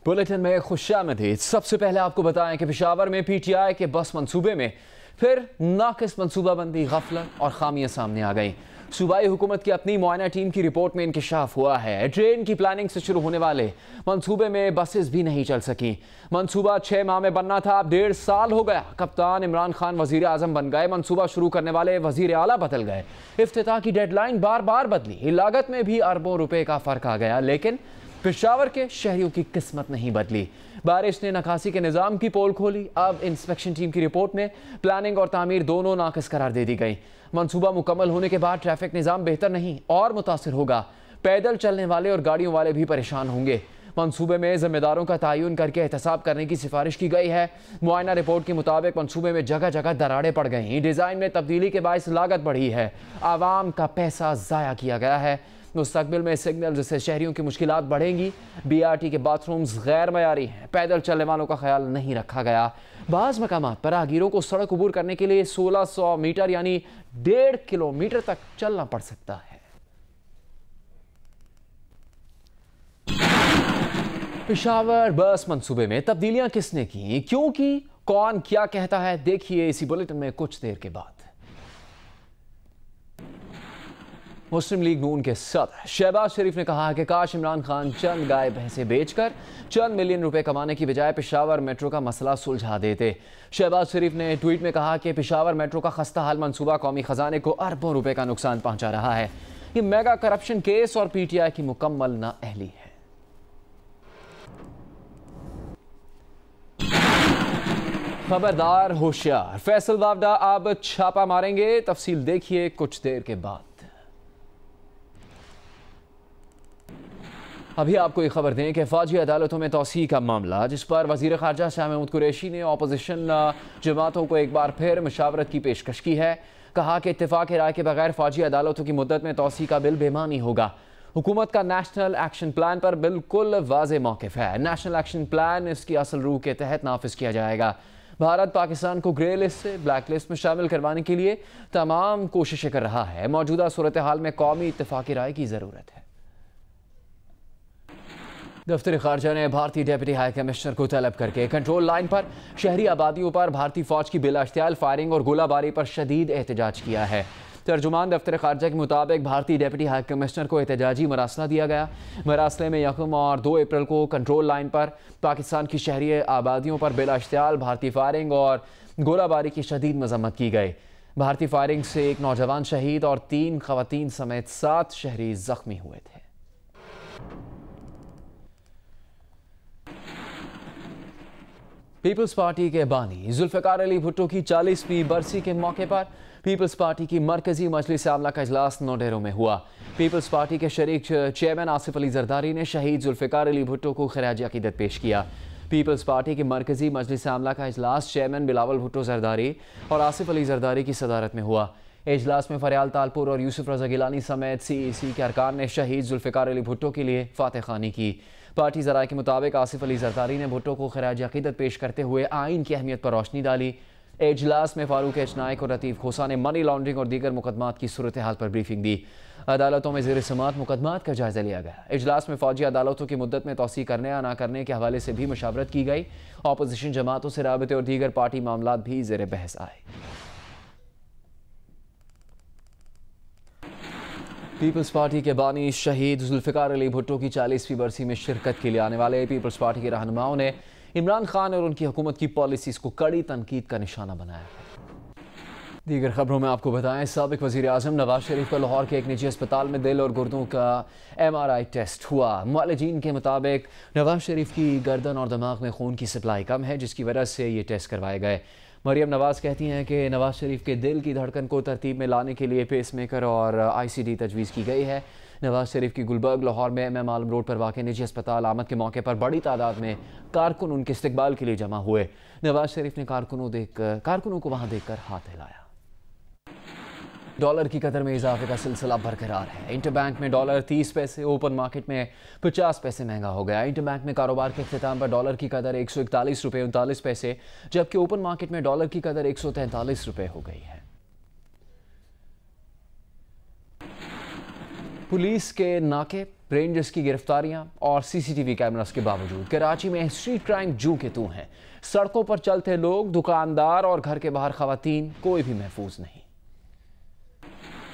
Bulletin में खुशामदीद। सबसे पहले आपको बताएं कि पेशावर में पीटीआई के बस मंसूबे में फिर नाकिस मनसूबाबंदी, गफलत और खामियां सामने आ गई। सूबाई हुकूमत की अपनी मुआयना टीम की रिपोर्ट में इंकशाफ हुआ है ट्रेन की प्लानिंग से शुरू होने वाले मंसूबे में बसेस भी नहीं चल सकी। मंसूबा 6 माह में बनना था, अब 1.5 साल हो गया। कप्तान इमरान खान वजीर आजम बन गए, मंसूबा शुरू करने वाले वजीर आला बदल गए, इफ्तिताह की डेडलाइन बार बार बदली, लागत में भी अरबों रुपए का फर्क आ गया, लेकिन पेशावर के शहरियों की किस्मत नहीं बदली। बारिश ने नकासी के निज़ाम की पोल खोली। अब इंस्पेक्शन टीम की रिपोर्ट में प्लानिंग और तामीर दोनों नाकिस करार दे दी गई। मंसूबा मुकम्मल होने के बाद ट्रैफिक निज़ाम बेहतर नहीं और मुतासिर होगा। पैदल चलने वाले और गाड़ियों वाले भी परेशान होंगे। मंसूबे में जिम्मेदारों का तयन करके एहतसाब करने की सिफारिश की गई है। मुआयना रिपोर्ट के मुताबिक मंसूबे में जगह जगह दरारें पड़ गई, डिज़ाइन में तब्दीली के बायस लागत बढ़ी है, आवाम का पैसा ज़ाया किया गया है। मुस्तकबिल में सिग्नल जिससे शहरियों की मुश्किलात बढ़ेंगी। BRT के बाथरूम्स गैर मयारी हैं, पैदल चलने वालों का ख्याल नहीं रखा गया। बाज़ मकामात पर राहगीरों को सड़क अबूर करने के लिए 1600 मीटर यानी 1.5 किलोमीटर तक चलना पड़ सकता है। पेशावर बस मंसूबे में तब्दीलियां किसने की, क्यों की, कौन क्या कहता है, देखिए इसी बुलेटिन में कुछ देर के बाद। मुस्लिम लीग नून के सदर शहबाज शरीफ ने कहा कि काश इमरान खान चंद गाय भैंसे बेचकर चंद मिलियन रुपए कमाने की बजाय पेशावर मेट्रो का मसला सुलझा देते। शहबाज शरीफ ने ट्वीट में कहा कि पेशावर मेट्रो का खस्ता हाल मंसूबा कौमी खजाने को अरबों रुपए का नुकसान पहुंचा रहा है। ये मेगा करप्शन केस और PTI की मुकम्मल नाअहली है। खबरदार होशियार, फैसल वावडा अब छापा मारेंगे, तफसील देखिए कुछ देर के बाद। अभी आपको ये खबर दें कि फौजी अदालतों में तौसीक का मामला, जिस पर वजीर खारजा शाह महमूद कुरैशी ने अपोजिशन जमातों को एक बार फिर मुशावरत की पेशकश की है। कहा कि इत्तेफाक राय के बगैर फौजी अदालतों की मुद्दत में तौसीक का बिल बेमानी होगा। हुकूमत का नेशनल एक्शन प्लान पर बिल्कुल वाज़ेह मौक़िफ़ है। नेशनल एक्शन प्लान इसकी असल रूह के तहत नाफिज किया जाएगा। भारत पाकिस्तान को ग्रे लिस्ट से ब्लैक लिस्ट में शामिल करवाने के लिए तमाम कोशिशें कर रहा है। मौजूदा सूरत हाल में कौमी इत्तेफाक राय की ज़रूरत है। दफ्तर खारजा ने भारतीय डेप्यूटी हाई कमिश्नर को तलब करके कंट्रोल लाइन पर शहरी आबादियों पर भारतीय फौज की बिलाश्तियाल फायरिंग और गोलाबारी पर शदीद एहतजाज किया है। तर्जुमान दफ्तर खारजा के मुताबिक भारतीय डेप्यूटी हाई कमिश्नर को एहतजाजी मरासला दिया गया। मरासले में 1 और 2 अप्रैल को कंट्रोल लाइन पर पाकिस्तान की शहरी आबादियों पर बिलाश्तियाल भारतीय फायरिंग और गोलाबारी की शदीद मजम्मत की गई। भारतीय फायरिंग से 1 नौजवान शहीद और 3 खवातीन समेत 7 शहरी जख्मी हुए थे। पीपल्स पार्टी के बानी जुल्फिकार अली भुट्टो की 40वीं बरसी के मौके पर पीपल्स पार्टी की मरकजी मजलिस आमला का इजलास नौडेरों में हुआ। पीपल्स पार्टी के शरीक चेयरमैन आसिफ अली जरदारी ने शहीद जुल्फिकार अली भुट्टो को खराज अकीदत पेश किया। पीपल्स पार्टी की मरकजी मजलिस आमला का इजलास चेयरमैन बिलावल भुट्टो जरदारी और आसिफ अली जरदारी की सदारत में हुआ। इजलास में फरियाल तालपुर और यूसुफ रजा गिलानी समेत CEC के अरकान ने शहीद जुल्फिकार अली भुट्टो के लिए फातह खानी की। पार्टी ज़राए के मुताबिक आसिफ अली जरदारी ने भुट्टो को खराज अकीदत पेश करते हुए आइन की अहमियत पर रोशनी डाली। इजलास में फारूक एच नाइक और लतीफ़ खोसा ने मनी लॉन्ड्रिंग और दीगर मुकदमात की सूरत हाल पर ब्रीफिंग दी। अदालतों में ज़ेर समात मुकदमात का जायजा लिया गया। इजलास में फौजी अदालतों की मुद्दत में तौसीक करने या ना करने के हवाले से भी मुशावरत की गई। अपोजिशन जमातों से राबते और दीगर पार्टी मामलात भी ज़ेर बहस आए। पीपल्स पार्टी के बानी शहीद जुल्फिकार अली भुट्टो की 40वीं बरसी में शिरकत के लिए आने वाले पीपल्स पार्टी के रहनुमाओं ने इमरान खान और उनकी हुकूमत की पॉलिसीज़ को कड़ी तनकीद का निशाना बनाया है। दीगर खबरों में आपको बताएं, साबिक वज़ीर आज़म नवाज शरीफ का लाहौर के एक निजी अस्पताल में दिल और गुर्दों का MRI टेस्ट हुआ। मुआलिजीन के मुताबिक नवाज शरीफ की गर्दन और दिमाग में खून की सप्लाई कम है, जिसकी वजह से ये टेस्ट करवाए गए। मरियम नवाज कहती हैं कि नवाज शरीफ के दिल की धड़कन को तरतीब में लाने के लिए पेसमेकर और ICD तजवीज़ की गई है। नवाज शरीफ की गुलबर्ग लाहौर में MM आलम रोड पर वाक़ निजी अस्पताल आमद के मौके पर बड़ी तादाद में कारकुन उनके इस्तकबाल के लिए जमा हुए। नवाज शरीफ ने कारकुनों को वहाँ देखकर हाथ हिलाया। डॉलर की कदर में इजाफे का सिलसिला बरकरार है। इंटरबैंक में डॉलर 30 पैसे, ओपन मार्केट में 50 पैसे महंगा हो गया। इंटरबैंक में कारोबार के इख्तिताम पर डॉलर की कदर 141 रुपये 39 पैसे, जबकि ओपन मार्केट में डॉलर की कदर 143 रुपये हो गई है। पुलिस के नाके, रेंजर्स की गिरफ्तारियां और सीसीटीवी कैमरास के बावजूद कराची में स्ट्रीट क्राइम जू के तू हैं। सड़कों पर चलते लोग, दुकानदार और घर के बाहर खवातीन, कोई भी महफूज नहीं।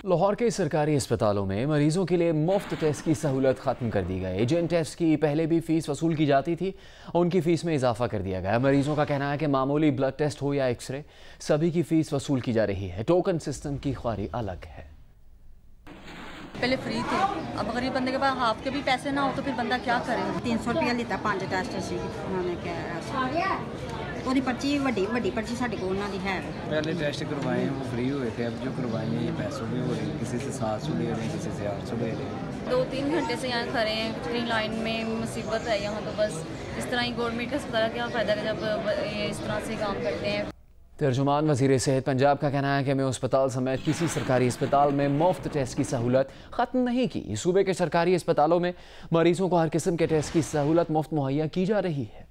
लाहौर के सरकारी अस्पतालों में मरीजों के लिए मुफ्त टेस्ट की सहूलत खत्म कर दी गई। जिन टेस्ट की पहले भी फीस वसूल की जाती थी, उनकी फीस में इजाफा कर दिया गया। मरीजों का कहना है कि मामूली ब्लड टेस्ट हो या एक्सरे, सभी की फीस वसूल की जा रही है। टोकन सिस्टम की ख्वारी अलग है। पहले फ्री थे, अब गरीब बंदे के पास हाफ के भी पैसे ना हो तो फिर बंदा क्या करे। 300 रुपया लेता 5 टेस्ट सी उन्होंने क्या ਉਹਦੀ पर्ची ਵੱਡੀ पर्ची साढ़े को उन्होंने है। पहले टेस्ट करवाए हैं वो फ्री हुए थे, अब जो करवाए हैं ये पैसों में हो रहे हैं। किसी से 700 ले रहे हैं, किसी से 800 ले रहे हैं। 2-3 घंटे से यहाँ खड़े हैं, इतनी लाइन में मुसीबत है यहाँ। तो बस इस तरह ही गवर्नमेंट का अस्पताल क्या फ़ायदा है जब ये इस तरह से काम करते हैं। तर्जुमान वज़ीर सेहत पंजाब का कहना है कि मैं अस्पताल समेत किसी सरकारी अस्पताल में मुफ्त टेस्ट की सहूलत ख़त्म नहीं की। सूबे के सरकारी अस्पतालों में मरीजों को हर किस्म के टेस्ट की सहूलत मुफ्त मुहैया की जा रही है।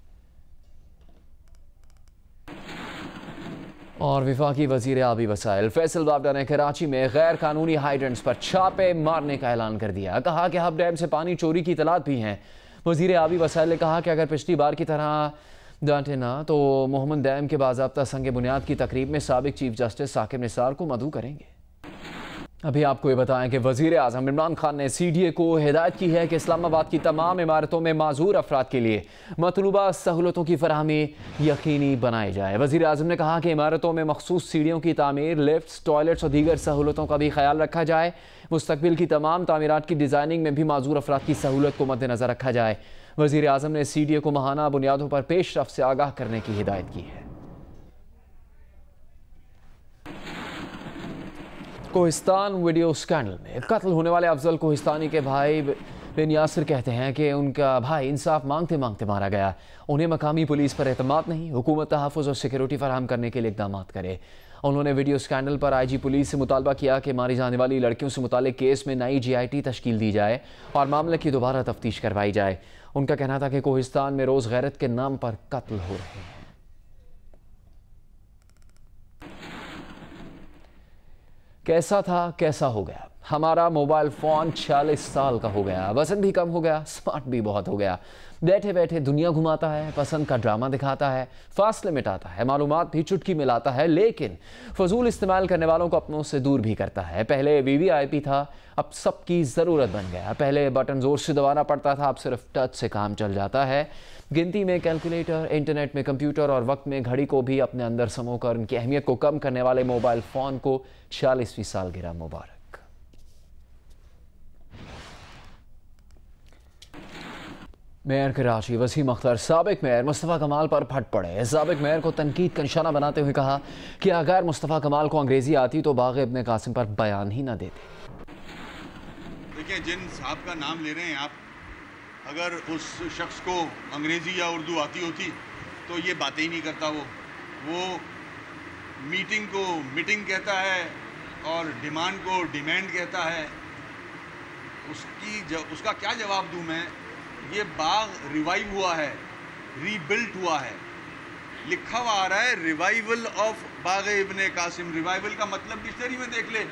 और विफाकी वज़ीर आबी वसाइल फैसल बाबडा ने कराची में गैर कानूनी हाइड्रेंट्स पर छापे मारने का ऐलान कर दिया। कहा कि हब डैम से पानी चोरी की इतलात भी हैं। वज़ीर आबी वसाइल ने कहा कि अगर पिछली बार की तरह डांटे ना तो मोहम्मद डैम के बाज़ाब्ता संग बुनियाद की तकरीब में साबिक चीफ जस्टिस साकिब निसार को मदऊ करेंगे। अभी आपको ये बताएं कि वज़ीर आज़म इमरान खान ने CDA को हिदायत की है कि इस्लामाबाद की तमाम इमारतों में माजूर अफराद के लिए मतलूबा सहूलतों की फराहमी यकीनी बनाई जाए। वज़ीर आज़म ने कहा कि इमारतों में मखसूस सीढ़ियों की तामीर, लिफ्ट्स, टॉयलेट्स और दीगर सहूलतों का भी ख्याल रखा जाए। मुस्तकबिल की तमाम तामीरात की डिज़ाइनिंग में भी माजूर अफराद की सहूलत को मद्देनज़र रखा जाए। वज़ीर आज़म ने CDA को माहाना बुनियादों पर पेशरफ्त से आगाह करने की हिदायत की है। कोहिस्तान वीडियो स्कैंडल में कत्ल होने वाले अफजल कोहिस्तानी के भाई बिन यासिर कहते हैं कि उनका भाई इंसाफ मांगते मांगते मारा गया। उन्हें मकामी पुलिस पर एतमाद नहीं, हुकूमत तहफ़्फ़ुज़ और सिक्योरिटी फराहम करने के लिए इक़दाम करे। उन्होंने वीडियो स्कैंडल पर IG पुलिस से मुतालबा किया कि मारी जाने वाली लड़कियों से मुताल्लिक़ केस में नई GIT तश्कील दी जाए और मामले की दोबारा तफ्तीश करवाई जाए। उनका कहना था कि कोहिस्तान में रोज़ गैरत के नाम पर कत्ल हो रहे हैं। कैसा था कैसा हो गया, हमारा मोबाइल फ़ोन 46 साल का हो गया। वज़न भी कम हो गया, स्मार्ट भी बहुत हो गया। बैठे बैठे दुनिया घुमाता है, पसंद का ड्रामा दिखाता है, फासले मिटाता है, मालूमात भी चुटकी में लाता है, लेकिन फजूल इस्तेमाल करने वालों को अपनों से दूर भी करता है। पहले VVIP था, अब सबकी ज़रूरत बन गया। पहले बटन ज़ोर से दबाना पड़ता था, अब सिर्फ टच से काम चल जाता है। गिनती में कैलकुलेटर, इंटरनेट में कंप्यूटर और वक्त में घड़ी को भी अपने अंदर समोकर उनकी अहमियत को कम करने वाले मोबाइल फ़ोन को 46वीं सालगिरह मुबारक। मेयर कराची वसीम अख्तर साबिक मेयर मुस्तफ़ा कमाल पर फट पड़े। साबिक मेयर को तनकीद का निशाना बनाते हुए कहा कि अगर मुस्तफ़ा कमाल को अंग्रेजी आती तो बाग़ इब्न कासिम पर बयान ही ना देते। देखिए, जिन साहब का नाम ले रहे हैं आप, अगर उस शख्स को अंग्रेज़ी या उर्दू आती होती तो ये बातें ही नहीं करता। वो मीटिंग को मीटिंग कहता है और डिमांड को डिमांड कहता है। उसका क्या जवाब दूं मैं? ये बाग रिवाइव हुआ है, रीबिल्ट हुआ है, लिखा हुआ आ रहा है revival of Bagh Ibne Qasim. Revival का मतलब डिक्शनरी में देख ले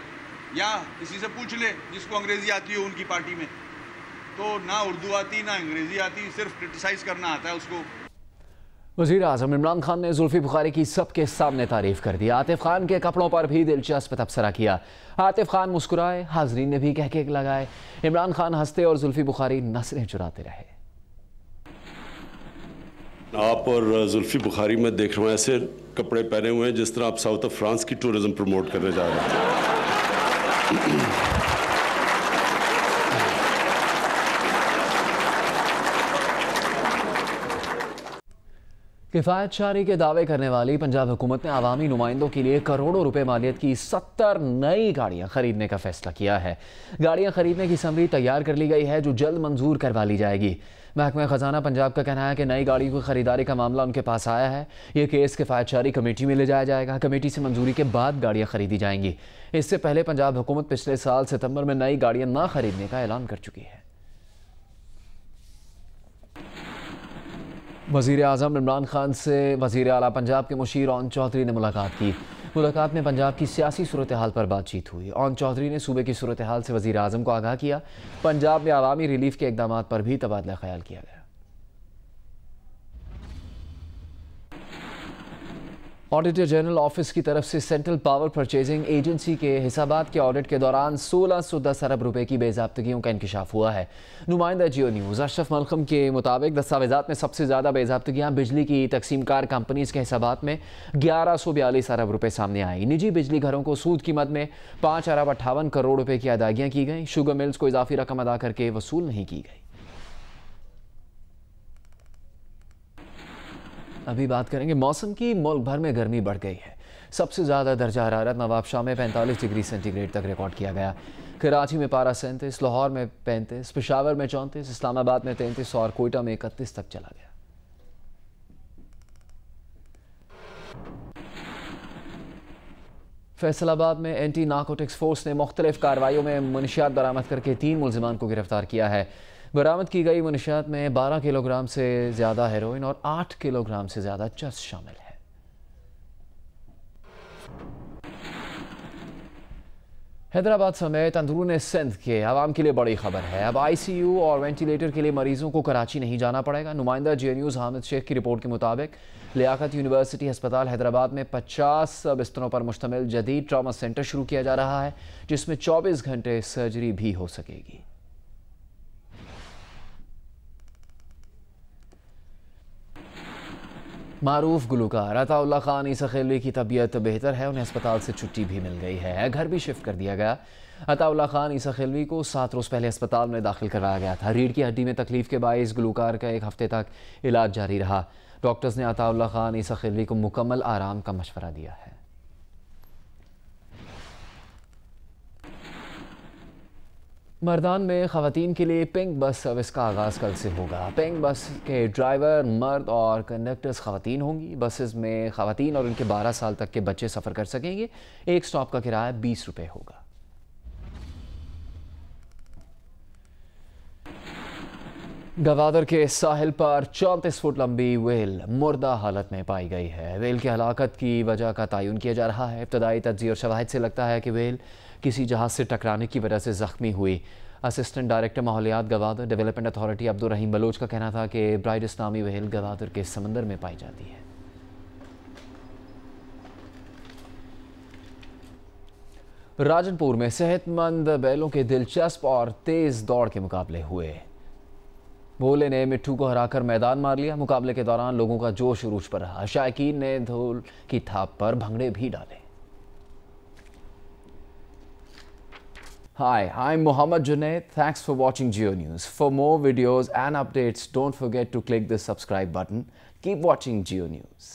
या किसी से पूछ ले जिसको अंग्रेज़ी आती हो उनकी पार्टी में। तो ना उर्दू आती ना अंग्रेज़ी आती, सिर्फ क्रिटिसाइज़ करना आता है उसको। वज़ीर आज़म इमरान खान ने जुल्फ़ी बुखारी की सबके सामने तारीफ़ कर दी। आतिफ खान के कपड़ों पर भी दिलचस्प तबसरा किया। आतिफ खान मुस्कुराए, हाज़रीन ने भी कहके लगाए। इमरान खान हंसते और जुल्फ़ी बुखारी नसरें चुराते रहे। आप और जुल्फ़ी बुखारी में देख रहे हैं ऐसे कपड़े पहने हुए हैं जिस तरह आप साउथ ऑफ फ्रांस की टूरिज्म प्रमोट करने जा रहे हैं। किफ़ायत शारी के दावे करने वाली पंजाब हुकूमत ने आवामी नुमाइंदों के लिए करोड़ों रुपए मालियत की 70 नई गाड़ियां खरीदने का फैसला किया है। गाड़ियां खरीदने की समरी तैयार कर ली गई है जो जल्द मंजूर करवा ली जाएगी। महकमा खजाना पंजाब का कहना है कि नई गाड़ियों की खरीदारी का मामला उनके पास आया है। ये केस किफ़ायत शारी कमेटी में ले जाया जाएगा। कमेटी से मंजूरी के बाद गाड़ियाँ खरीदी जाएंगी। इससे पहले पंजाब हुकूमत पिछले साल सितंबर में नई गाड़ियाँ ना खरीदने का ऐलान कर चुकी है। वज़ीर आज़म इमरान खान से वज़ीर आला पंजाब के मुशीर ओन चौधरी ने मुलाकात की। मुलाकात में पंजाब की सियासी सूरत हाल पर बातचीत हुई। ओन चौधरी ने सूबे की सूरत हाल से वज़ीर आज़म को आगाह किया। पंजाब में आवामी रिलीफ के इक़दाम पर भी तबादला ख्याल किया गया। ऑडिटर जनरल ऑफिस की तरफ से सेंट्रल पावर परचेजिंग एजेंसी के हिसाबात के ऑडिट के दौरान 1610 अरब रुपए की बेज़ाब्तगियों का इंकशाफ हुआ है। नुमाइंदा जियो न्यूज़ अशरफ मलखम के मुताबिक दस्तावेजात में सबसे ज़्यादा बेज़ाब्तगियाँ बिजली की तकसीमकार कंपनीज के हिसाबात में 1142 अरब रुपए सामने आई। निजी बिजली घरों को सूद कीमत में 5 अरब 58 करोड़ रुपए की अदायगियाँ की गई। शुगर मिल्स को इजाफी रकम अदा करके वसूल नहीं की गई। अभी बात करेंगे मौसम की। मुल्क भर में गर्मी बढ़ गई है। सबसे ज़्यादा दर्जा हरारत नवाबशाह में 45 डिग्री सेंटीग्रेड तक रिकॉर्ड किया गया। कराची में पारा 37, लाहौर में 35, पेशावर में 34, इस्लामाबाद में 33 और कोयटा में 31 तक चला गया। फैसलाबाद में एंटी नार्कोटिक्स फोर्स ने मुख्तलिफ कार्रवाइयों में मुनशियात बरामद करके 3 मुलजिमान को गिरफ्तार किया है। बरामद की गई मुनशियात में 12 किलोग्राम से ज़्यादा हेरोइन और 8 किलोग्राम से ज़्यादा चरस शामिल है। हैदराबाद समेत अंदरून सिंध के आवाम के लिए बड़ी खबर है। अब ICU और वेंटिलेटर के लिए मरीजों को कराची नहीं जाना पड़ेगा। नुमाइंदा जियो न्यूज़ हामिद शेख की रिपोर्ट के मुताबिक लियाकत यूनिवर्सिटी अस्पताल हैदराबाद में 50 बिस्तरों पर मुश्तमिल जदीद ट्रॉमा सेंटर शुरू किया जा रहा है, जिसमें 24 घंटे सर्जरी भी हो सकेगी। मारूफ गुलकार अताउल्लाह खान ईसा खिलवी की तबीयत बेहतर है। उन्हें अस्पताल से छुट्टी भी मिल गई है। घर भी शिफ्ट कर दिया गया। अताउल्लाह खान ईसा खिलवी को 7 रोज़ पहले अस्पताल में दाखिल कराया गया था। रीढ़ की हड्डी में तकलीफ के बायस गुलकार का 1 हफ्ते तक इलाज जारी रहा। डॉक्टर्स ने अताउल्लाह खान ईसा खिलवी को मुकम्मल आराम का मशवरा दिया है। मर्दान में ख़वातीन के लिए पिंक बस सर्विस का आगाज़ कल से होगा। पिंक बस के ड्राइवर मर्द और कंडक्टर्स ख़वातीन होंगी। बसेस में ख़वातीन और उनके 12 साल तक के बच्चे सफ़र कर सकेंगे। एक स्टॉप का किराया 20 रुपये होगा। गवादर के साहिल पर 34 फुट लंबी व्हेल मुर्दा हालत में पाई गई है। व्हेल की हलाकत की वजह का तयन किया जा रहा है। इब्तदाई तज्ज़िया और शवाहिद से लगता है कि व्हेल किसी जहाज़ से टकराने की वजह से ज़ख्मी हुई। असिस्टेंट डायरेक्टर माहौलियात गवादर डेवलपमेंट अथॉरिटी अब्दुल रहीम बलोच का कहना था कि ब्राइड इस्लामी व्हेल गवादर के समंदर में पाई जाती है। राजनपुर में सेहतमंद बैलों के दिलचस्प और तेज़ दौड़ के मुकाबले हुए। भोले ने मिट्ठू को हराकर मैदान मार लिया। मुकाबले के दौरान लोगों का जोश उरूज पर रहा। शायकीन ने ढोल की थाप पर भंगड़े भी डाले। Hi, I'm Mohammad Junaid. Thanks for watching Geo News. For more videos and updates, don't forget to click the subscribe button. Keep watching Geo News.